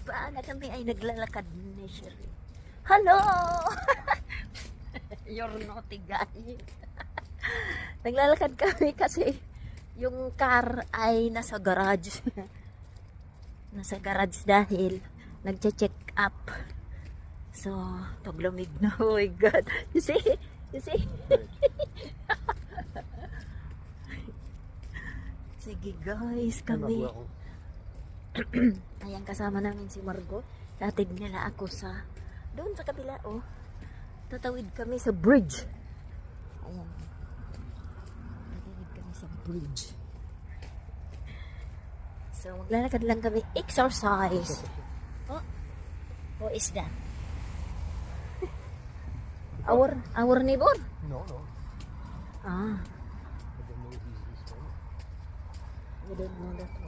pa na kami ay naglalakad ni Sherry. Hello! You're naughty guy. Naglalakad kami kasi yung car ay nasa garage. Nasa garage dahil nagche-check up. So, paglamig na. Oh my God. You see? You see? Sige guys, kami. Ayan, kasama namin si Margo. Tatid nila ako sa doon sa kabila, oh. Tatawid kami sa bridge. Ayan. Tatawid kami sa bridge. So, maglalakad lang kami. Exercise. Oh, what is that? Our neighbor? No. Ah, I don't know if he's this one. we don't know that one.